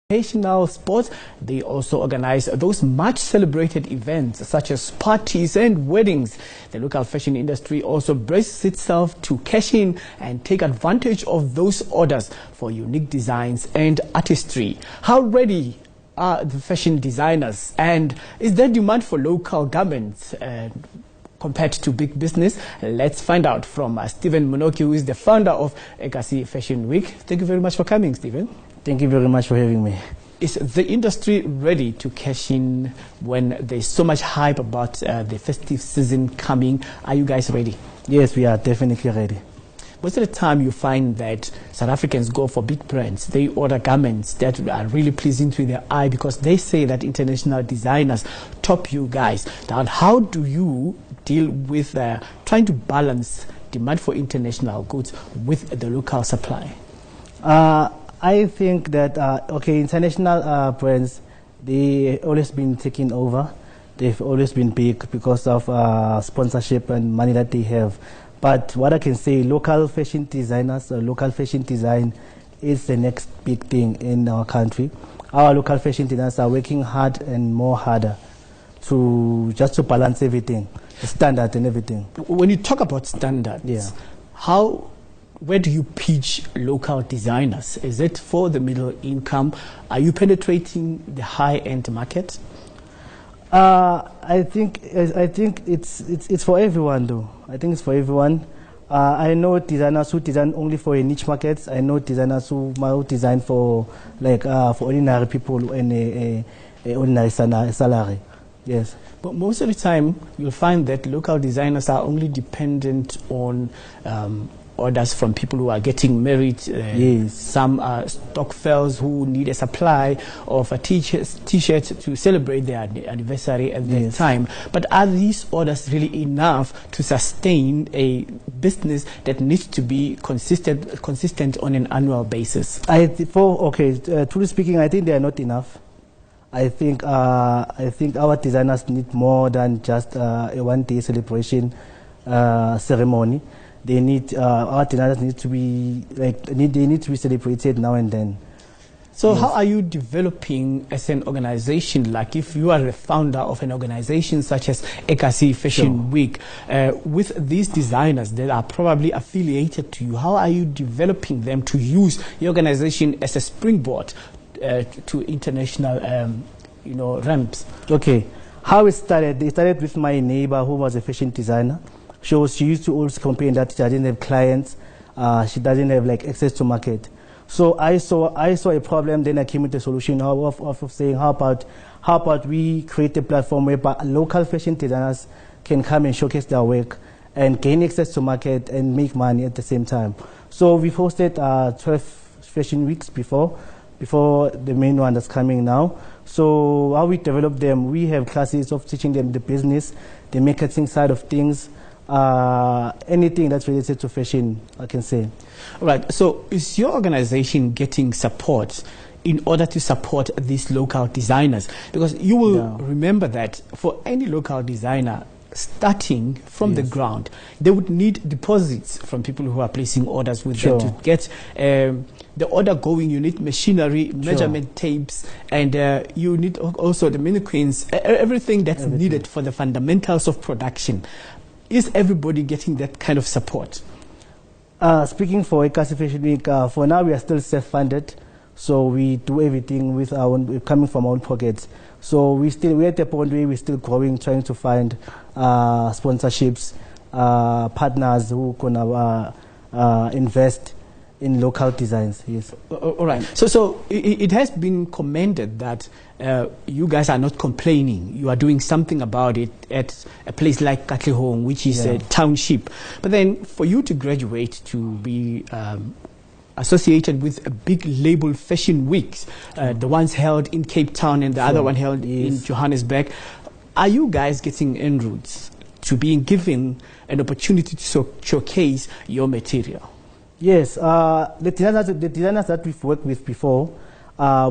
Educational sports. They also organize those much celebrated events such as parties and weddings. The local fashion industry also braces itself to cash in and take advantage of those orders for unique designs and artistry. How ready are the fashion designers, and is there demand for local garments compared to big business? Let's find out from Stephen Munoki, who is the founder of Ekasi Fashion Week. Thank you very much for coming, Stephen. Thank you very much for having me. Is the industry ready to cash in when there's so much hype about the festive season coming? Are you guys ready? Yes, we are definitely ready. Most of the time you find that South Africans go for big brands. They order garments that are really pleasing to their eye because they say that international designers top you guys. Now, how do you deal with trying to balance demand for international goods with the local supply? I think that, international brands, they always been taking over. They've always been big because of sponsorship and money that they have. But what I can say, local fashion designers, local fashion design is the next big thing in our country. Our local fashion designers are working hard and more harder to balance everything, the standard and everything. When you talk about standards, yeah. Where do you pitch local designers? Is it for the middle income? Are you penetrating the high-end market? I think it's for everyone, though. I think it's for everyone. I know designers who design only for a niche market. I know designers who design for ordinary people and a ordinary salary. Yes. But most of the time, you'll find that local designers are only dependent on orders from people who are getting married. Yes. Some are stock fellows who need a supply of a t-shirt to celebrate their anniversary at their time. But are these orders really enough to sustain a business that needs to be consistent on an annual basis? Truly speaking, I think they are not enough. I think our designers need more than just a one-day celebration ceremony. They need our designers need to be celebrated now and then. So how are you developing as an organization? Like if you are the founder of an organization such as Ekasi Fashion Week, with these designers that are probably affiliated to you, how are you developing them to use your organization as a springboard to international ramps? Okay, how it started with my neighbor who was a fashion designer. She used to always complain that she doesn't have clients, she doesn't have access to market. So I saw a problem. Then I came with a solution of saying, how about we create a platform where local fashion designers can come and showcase their work and gain access to market and make money at the same time. So we've hosted 12 fashion weeks before the main one that's coming now. So how we develop them, we have classes of teaching them the business, the marketing side of things, anything that's related to fashion, I can say. All right. So is your organization getting support in order to support these local designers? Because you will remember that for any local designer starting from the ground, they would need deposits from people who are placing orders with them to get the order going. You need machinery, measurement tapes, and you need also the mannequins, everything that's needed for the fundamentals of production. Is everybody getting that kind of support? Speaking for Ekasi Fashion Week, for now we are still self-funded, so we do everything with coming from our own pockets. So we're at the point where we're still growing, trying to find sponsorships, partners who can invest in local designs. Yes. All right. So it has been commended that you guys are not complaining. You are doing something about it at a place like Katlehong, which is a township. But then for you to graduate to be associated with a big label fashion weeks, the ones held in Cape Town and the other one held in Johannesburg, are you guys getting inroads to being given an opportunity to showcase your material? Yes, the designers that we've worked with before,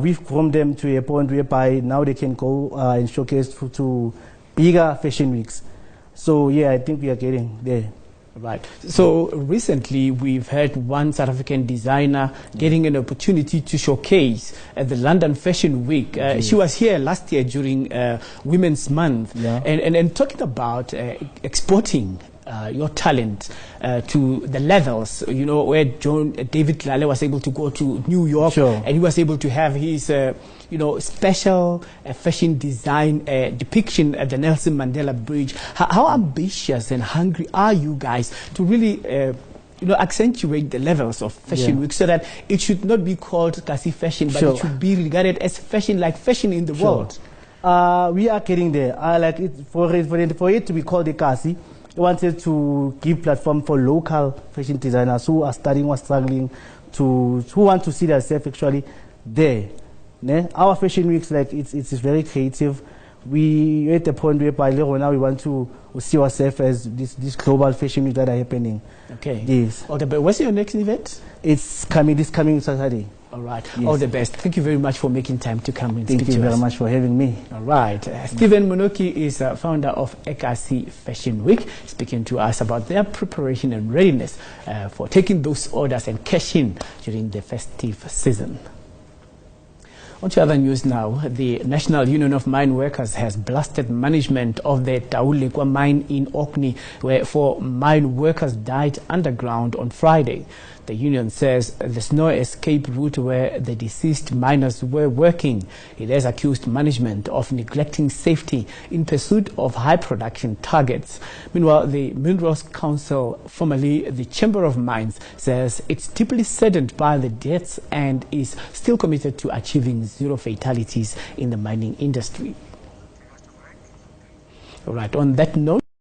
we've grown them to a point whereby now they can go and showcase to bigger fashion weeks. So yeah, I think we are getting there. Right. So recently we've had one South African designer getting an opportunity to showcase at the London Fashion Week. She was here last year during Women's Month, and talking about exporting your talent to the levels, you know, where David Lale was able to go to New York, and he was able to have his you know, special fashion design depiction at the Nelson Mandela Bridge. How ambitious and hungry are you guys to really you know, accentuate the levels of Fashion Week so that it should not be called Ekasi fashion, but it should be regarded as fashion, like fashion in the world? We are getting there. Like for it to be called Ekasi, we wanted to give platform for local fashion designers who are studying or struggling who want to see themselves actually there. Our fashion weeks, like it's very creative. We at the point where now we want to see ourselves as this global fashion week that are happening. Okay. Yes. Okay, but what's your next event? It's coming this coming Saturday. All right. Yes. All the best. Thank you very much for making time to come and speak to us. Thank you very much for having me. All right. Stephen Munoki is founder of Ekasi Fashion Week, speaking to us about their preparation and readiness for taking those orders and cash in during the festive season. On to other news now. The National Union of Mine Workers has blasted management of the Taulekwa mine in Orkney, where 4 mine workers died underground on Friday. The union says there's no escape route where the deceased miners were working. It has accused management of neglecting safety in pursuit of high production targets. Meanwhile, the Minerals Council, formerly the Chamber of Mines, says it's deeply saddened by the deaths and is still committed to achieving 0 fatalities in the mining industry. All right, on that note,